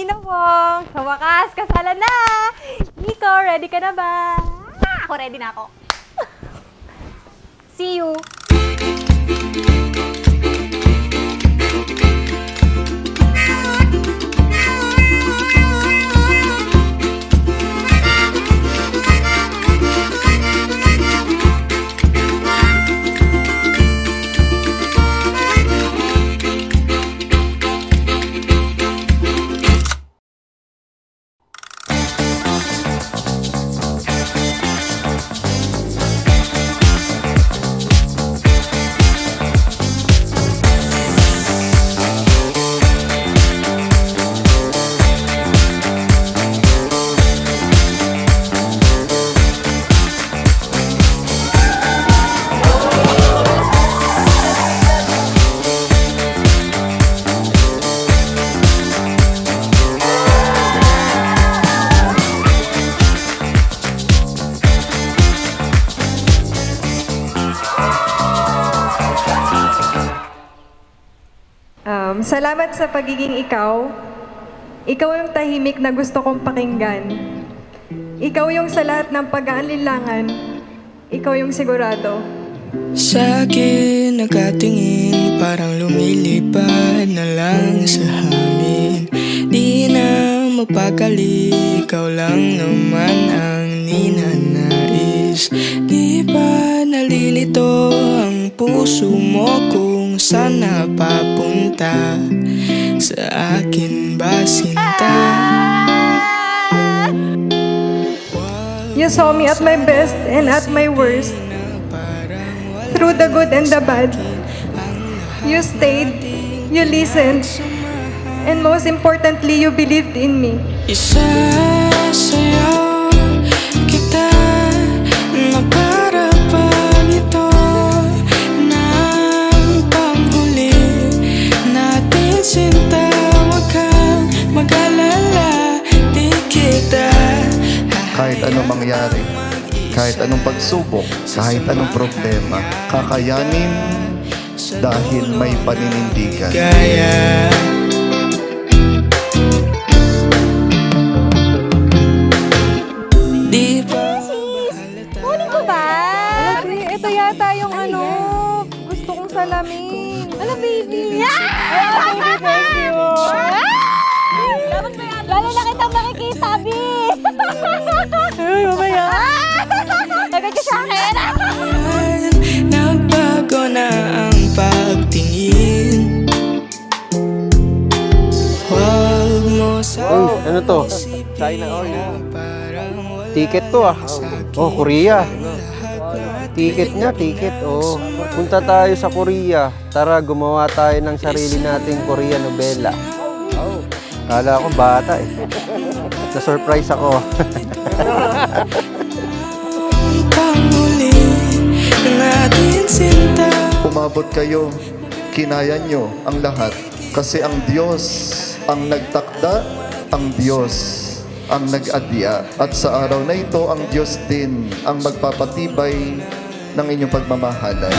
Nina Wong! Sa wakas, kasalan na! Nico, ready ka na ba? Ako ready na ako. See you! Salamat sa pagiging ikaw. Ikaw yung tahimik na gusto kong pakinggan. Ikaw yung sa lahat ng pag-aalinlangan. Ikaw yung sigurado. Sa akin nakatingin, parang lumilipad na lang sa hangin. Di na mapakali, ikaw lang naman ang ninanais. Di ba nalilito ang puso mo kung saan napapunta? Sa akin ba sinta? You saw me at my best and at my worst. Through the good and the bad. You stayed, you listened, and most importantly, you believed in me. Isasayaw kita na para pag ito ng panghuli natin sinta. Huwag kang mag-alala, di kita kahit anong mangyari, kahit anong pagsubok, kahit anong problema, kakayanin dahil may paninindigan. Kaya di pa Kunin ko ba? Ito yata yung gusto kong salamin. Ala, baby! Thank you. Lalo na kitang makikita, B! Ay, mamaya. Agad ka sa akin! nagbago na ang pagtingin. Huwag mo sa ano to? China ticket to ah. Oh, Korea. Ticket niya, ticket. Oh, punta tayo sa Korea. Tara, gumawa tayo ng sarili nating Korea novela. Kala ko bata eh. Na-surprise ako. Umabot kayo, kinaya nyo ang lahat. Kasi ang Diyos ang nagtakda, ang Diyos ang nag-adya. At sa araw na ito, ang Diyos din ang magpapatibay ng inyong pagmamahalan.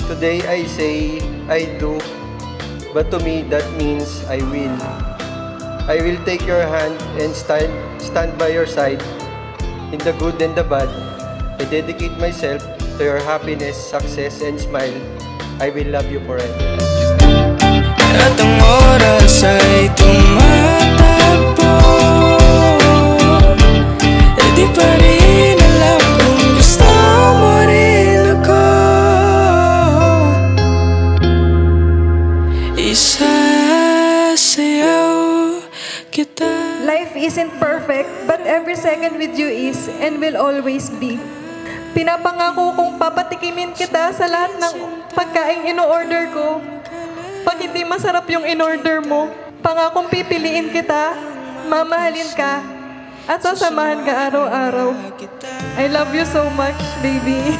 Today I say, I do, but to me that means I will. I will take your hand and stand by your side in the good and the bad. I dedicate myself to your happiness, success, and smile. I will love you forever. At ang oras ay tumatakbo, di pa rin alam kung gusto mo rin ako. Isasayaw kita. Life isn't perfect, but every second with you is and will always be. Pinapangako kong papatikimin kita sa lahat ng pagkain ino-order ko. Pag hindi masarap yung in-order mo, pangakong pipiliin kita, mamahalin ka, at sasamahan ka araw-araw. I love you so much, baby.